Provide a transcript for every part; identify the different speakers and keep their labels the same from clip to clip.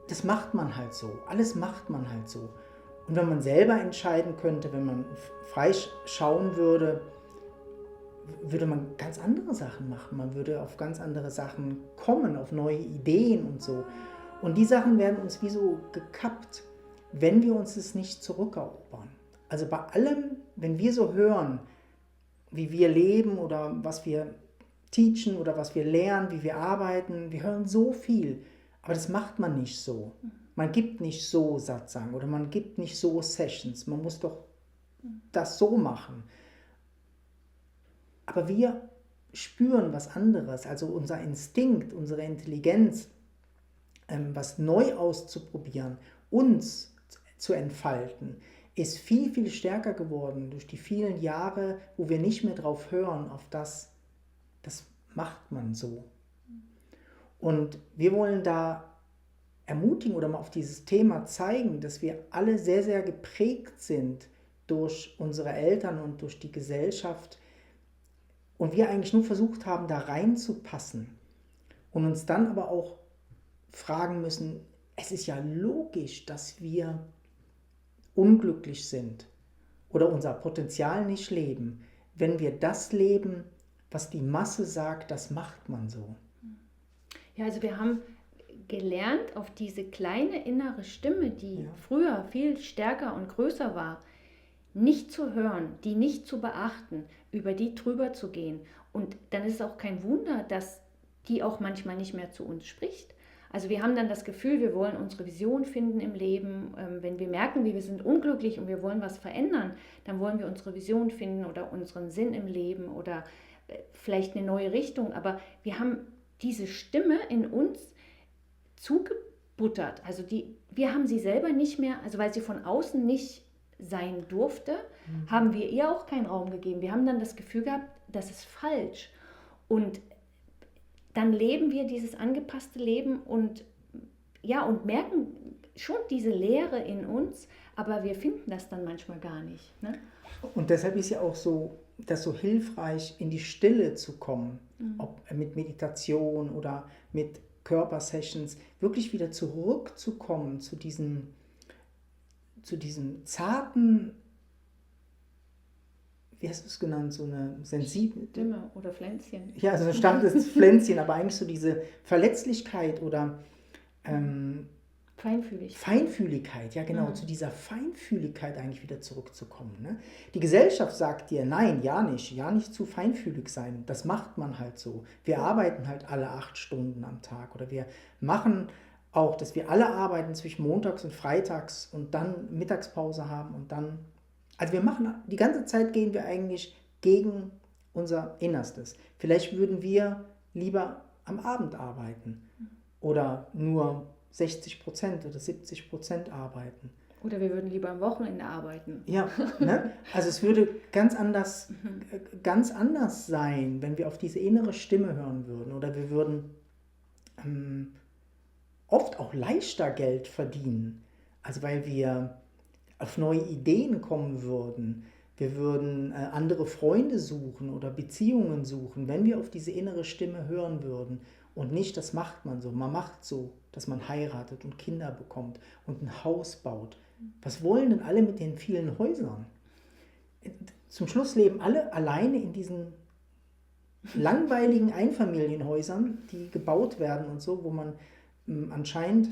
Speaker 1: das macht man halt so. Alles macht man halt so. Und wenn man selber entscheiden könnte, wenn man frei schauen würde, würde man ganz andere Sachen machen. Man würde auf ganz andere Sachen kommen, auf neue Ideen und so. Und die Sachen werden uns wie so gekappt, wenn wir uns das nicht zurückerobern. Also bei allem, wenn wir so hören, wie wir leben oder was wir teachen oder was wir lernen, wie wir arbeiten, wir hören so viel, aber das macht man nicht so. Man gibt nicht so Satsang oder man gibt nicht so Sessions. Man muss doch das so machen. Aber wir spüren was anderes, also unser Instinkt, unsere Intelligenz, was neu auszuprobieren, uns zu entfalten, ist viel, viel stärker geworden durch die vielen Jahre, wo wir nicht mehr drauf hören, auf das macht man so. Und wir wollen da ermutigen oder mal auf dieses Thema zeigen, dass wir alle sehr, sehr geprägt sind durch unsere Eltern und durch die Gesellschaft und wir eigentlich nur versucht haben, da reinzupassen und uns dann aber auch fragen müssen, es ist ja logisch, dass wir unglücklich sind oder unser Potenzial nicht leben, wenn wir das leben, was die Masse sagt, das macht man so.
Speaker 2: Ja, also wir haben gelernt, auf diese kleine innere Stimme, die früher viel stärker und größer war, nicht zu hören, die nicht zu beachten, über die drüber zu gehen. Und dann ist es auch kein Wunder, dass die auch manchmal nicht mehr zu uns spricht. Also wir haben dann das Gefühl, wir wollen unsere Vision finden im Leben. Wenn wir merken, wir sind unglücklich und wir wollen was verändern, dann wollen wir unsere Vision finden oder unseren Sinn im Leben oder vielleicht eine neue Richtung. Aber wir haben diese Stimme in uns zugebuttert. Also wir haben sie selber nicht mehr, also weil sie von außen nicht sein durfte, haben wir ihr auch keinen Raum gegeben. Wir haben dann das Gefühl gehabt, das ist falsch. Und dann leben wir dieses angepasste Leben und merken schon diese Leere in uns, aber wir finden das dann manchmal gar nicht. Ne?
Speaker 1: Und deshalb ist ja auch so hilfreich, in die Stille zu kommen, ob mit Meditation oder mit Körpersessions, wirklich wieder zurückzukommen zu diesem zarten, wie hast du es genannt, so eine sensible
Speaker 2: Stimme oder Pflänzchen.
Speaker 1: Ja, also ein starkes Pflänzchen, aber eigentlich so diese Verletzlichkeit oder Feinfühligkeit, ja genau, zu dieser Feinfühligkeit eigentlich wieder zurückzukommen. Ne? Die Gesellschaft sagt dir, nein, ja nicht zu feinfühlig sein, das macht man halt so. Wir arbeiten halt alle 8 Stunden am Tag oder wir machen auch, dass wir alle arbeiten zwischen montags und freitags und dann Mittagspause haben und dann, also wir machen, die ganze Zeit gehen wir eigentlich gegen unser Innerstes. Vielleicht würden wir lieber am Abend arbeiten oder nur 60% oder 70% arbeiten.
Speaker 2: Oder wir würden lieber am Wochenende arbeiten.
Speaker 1: Ja, ne? Also es würde ganz anders sein, wenn wir auf diese innere Stimme hören würden. Oder wir würden oft auch leichter Geld verdienen. Also weil wir auf neue Ideen kommen würden. Wir würden andere Freunde suchen oder Beziehungen suchen, wenn wir auf diese innere Stimme hören würden. Und nicht, das macht man so. Man macht so, dass man heiratet und Kinder bekommt und ein Haus baut. Was wollen denn alle mit den vielen Häusern? Zum Schluss leben alle alleine in diesen langweiligen Einfamilienhäusern, die gebaut werden und so, wo man anscheinend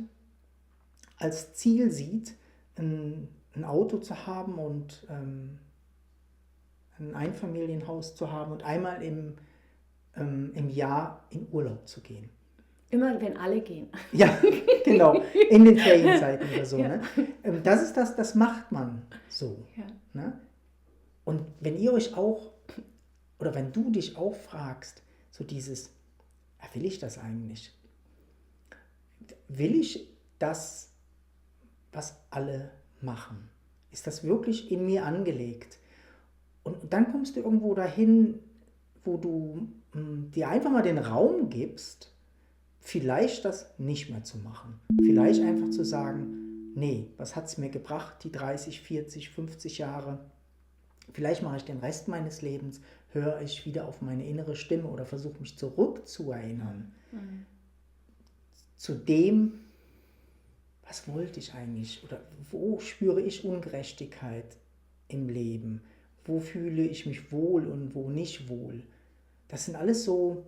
Speaker 1: als Ziel sieht, ein Auto zu haben und ein Einfamilienhaus zu haben und einmal im Jahr in Urlaub zu gehen.
Speaker 2: Immer wenn alle gehen.
Speaker 1: Ja, genau, in den Ferienzeiten oder so.
Speaker 2: Ja.
Speaker 1: Ne? Das ist das macht man so.
Speaker 2: Ja.
Speaker 1: Ne? Und wenn ihr euch auch, oder wenn du dich auch fragst, so dieses, will ich das eigentlich? Will ich das, was alle machen? Ist das wirklich in mir angelegt? Und dann kommst du irgendwo dahin, wo du dir einfach mal den Raum gibst, vielleicht das nicht mehr zu machen. Vielleicht einfach zu sagen, nee, was hat es mir gebracht, die 30, 40, 50 Jahre? Vielleicht mache ich den Rest meines Lebens, höre ich wieder auf meine innere Stimme oder versuche mich zurückzuerinnern zu dem, was wollte ich eigentlich? Oder wo spüre ich Ungerechtigkeit im Leben? Wo fühle ich mich wohl und wo nicht wohl? Das sind alles so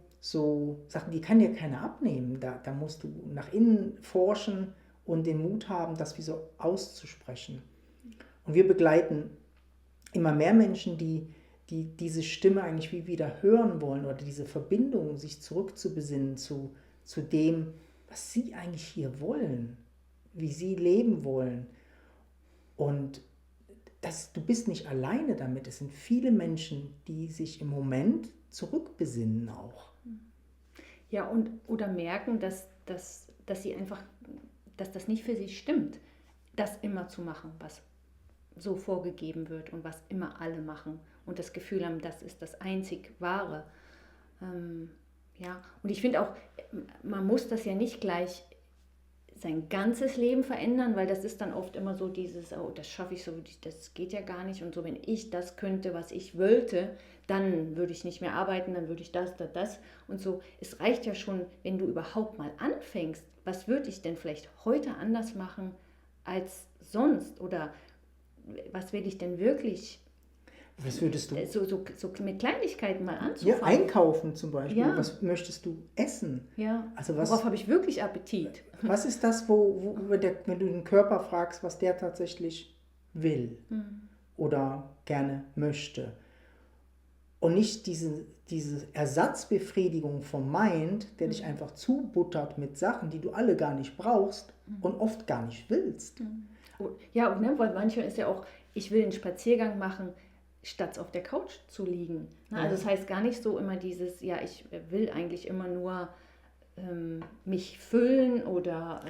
Speaker 1: Sachen, die kann dir keiner abnehmen. Da musst du nach innen forschen und den Mut haben, das wie so auszusprechen. Und wir begleiten immer mehr Menschen, die diese Stimme eigentlich wie wieder hören wollen oder diese Verbindung, sich zurückzubesinnen zu dem, was sie eigentlich hier wollen, wie sie leben wollen. Und du bist nicht alleine damit. Es sind viele Menschen, die sich im Moment zurückbesinnen auch.
Speaker 2: Ja, oder merken, dass sie einfach, dass das nicht für sie stimmt, das immer zu machen, was so vorgegeben wird und was immer alle machen und das Gefühl haben, das ist das einzig Wahre. Ja, und ich finde auch, man muss das ja nicht gleich sein ganzes Leben verändern, weil das ist dann oft immer so dieses, oh, das schaffe ich so, das geht ja gar nicht und so, wenn ich das könnte, was ich wollte, dann würde ich nicht mehr arbeiten, dann würde ich das und so. Es reicht ja schon, wenn du überhaupt mal anfängst, was würde ich denn vielleicht heute anders machen als sonst oder was will ich denn wirklich?
Speaker 1: Was würdest du?
Speaker 2: So mit Kleinigkeiten mal
Speaker 1: Ja,
Speaker 2: anzufangen.
Speaker 1: einkaufen zum Beispiel.
Speaker 2: Ja.
Speaker 1: Was möchtest du essen?
Speaker 2: Ja.
Speaker 1: Also
Speaker 2: worauf habe ich wirklich Appetit?
Speaker 1: Was ist das, wenn du den Körper fragst, was der tatsächlich will oder gerne möchte? Und nicht diese Ersatzbefriedigung vom Mind, der dich einfach zubuttert mit Sachen, die du alle gar nicht brauchst und oft gar nicht willst.
Speaker 2: Ja, und weil manchmal ist ja auch, ich will einen Spaziergang machen, statt auf der Couch zu liegen. Ne? Also das heißt gar nicht so immer dieses, ja, ich will eigentlich immer nur mich füllen oder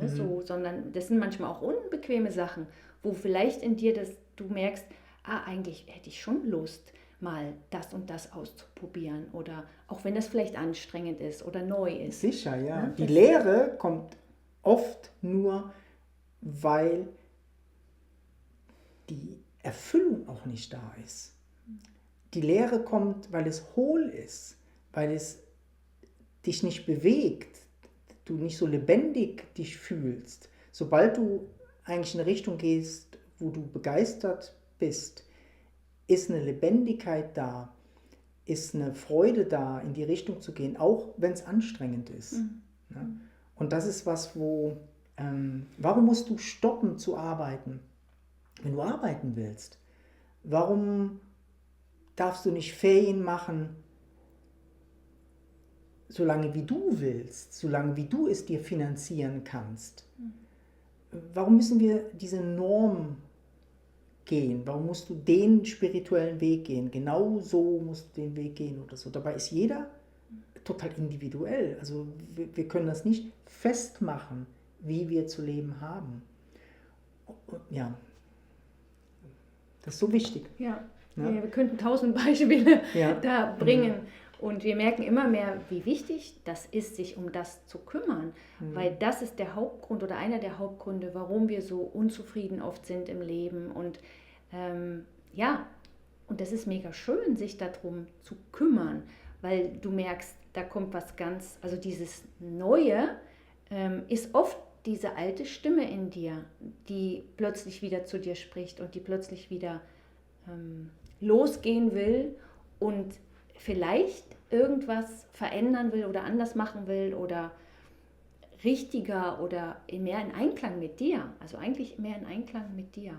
Speaker 2: so, sondern das sind manchmal auch unbequeme Sachen, wo vielleicht in dir du merkst, eigentlich hätte ich schon Lust, mal das und das auszuprobieren oder auch wenn das vielleicht anstrengend ist oder neu ist.
Speaker 1: Sicher, ja.
Speaker 2: Ne?
Speaker 1: Die Leere kommt oft nur, weil die Erfüllung auch nicht da ist. Die Leere kommt, weil es hohl ist, weil es dich nicht bewegt, du nicht so lebendig dich fühlst. Sobald du eigentlich in eine Richtung gehst, wo du begeistert bist, ist eine Lebendigkeit da, ist eine Freude da, in die Richtung zu gehen, auch wenn es anstrengend ist. Ja? Und das ist was, warum musst du stoppen zu arbeiten, wenn du arbeiten willst? Warum darfst du nicht Ferien machen, solange wie du willst, solange wie du es dir finanzieren kannst? Warum müssen wir diese Norm gehen? Warum musst du den spirituellen Weg gehen? Genau so musst du den Weg gehen oder so. Dabei ist jeder total individuell. Also wir können das nicht festmachen, wie wir zu leben haben. Ja, das ist so wichtig.
Speaker 2: Ja, wir könnten 1000 Beispiele da bringen. Und wir merken immer mehr, wie wichtig das ist, sich um das zu kümmern. Weil das ist der Hauptgrund oder einer der Hauptgründe, warum wir so unzufrieden oft sind im Leben. Und und das ist mega schön, sich darum zu kümmern, weil du merkst, da kommt was also dieses Neue ist oft diese alte Stimme in dir, die plötzlich wieder zu dir spricht und die plötzlich wieder losgehen will und vielleicht irgendwas verändern will oder anders machen will oder richtiger oder mehr in Einklang mit dir. Also eigentlich mehr in Einklang mit dir.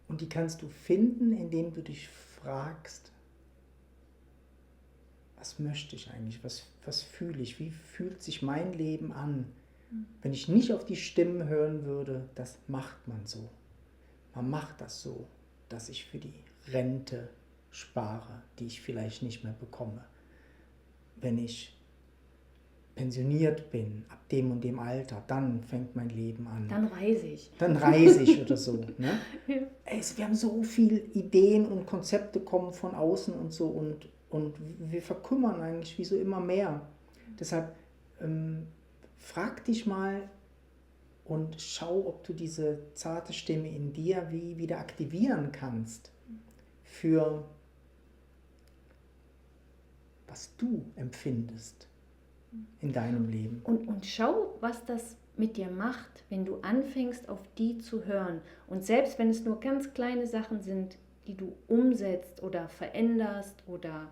Speaker 1: Und die kannst du finden, indem du dich fragst, was möchte ich eigentlich, was fühle ich, wie fühlt sich mein Leben an? Wenn ich nicht auf die Stimmen hören würde, das macht man so. Man macht das so, dass ich für die Rente spare, die ich vielleicht nicht mehr bekomme. Wenn ich pensioniert bin, ab dem und dem Alter, dann fängt mein Leben an.
Speaker 2: Dann reise ich.
Speaker 1: Dann reise ich oder so. Ne?
Speaker 2: Ja.
Speaker 1: Wir haben so viele Ideen und Konzepte kommen von außen und so und wir verkümmern eigentlich wie so immer mehr. Deshalb frag dich mal und schau, ob du diese zarte Stimme in dir wieder aktivieren kannst für was du empfindest in deinem Leben.
Speaker 2: Und schau, was das mit dir macht, wenn du anfängst, auf die zu hören. Und selbst wenn es nur ganz kleine Sachen sind, die du umsetzt oder veränderst oder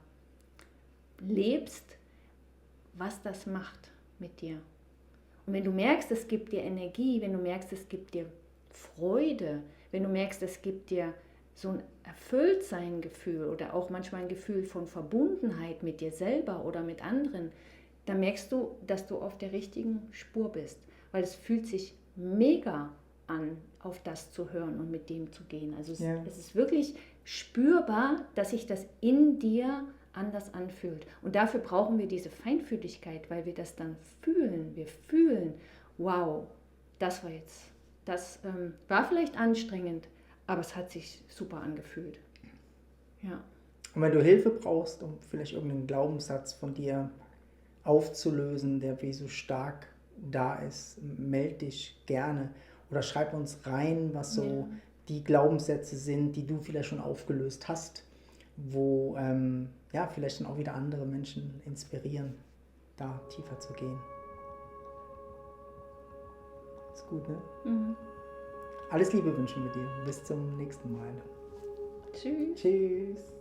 Speaker 2: lebst, was das macht mit dir. Und wenn du merkst, es gibt dir Energie, wenn du merkst, es gibt dir Freude, wenn du merkst, es gibt dir so ein Erfülltsein-Gefühl oder auch manchmal ein Gefühl von Verbundenheit mit dir selber oder mit anderen, dann merkst du, dass du auf der richtigen Spur bist. Weil es fühlt sich mega an, auf das zu hören und mit dem zu gehen. Also es ist wirklich spürbar, dass sich das in dir anders anfühlt. Und dafür brauchen wir diese Feinfühligkeit, weil wir das dann fühlen. Wir fühlen, wow, das war jetzt, das war vielleicht anstrengend, aber es hat sich super angefühlt. Ja.
Speaker 1: Und wenn du Hilfe brauchst, um vielleicht irgendeinen Glaubenssatz von dir aufzulösen, der wie so stark da ist, melde dich gerne oder schreib uns rein, was so die Glaubenssätze sind, die du vielleicht schon aufgelöst hast, wo vielleicht dann auch wieder andere Menschen inspirieren, da tiefer zu gehen. Ist gut, ne? Mhm. Alles Liebe wünschen wir dir. Bis zum nächsten Mal.
Speaker 2: Tschüss.
Speaker 1: Tschüss.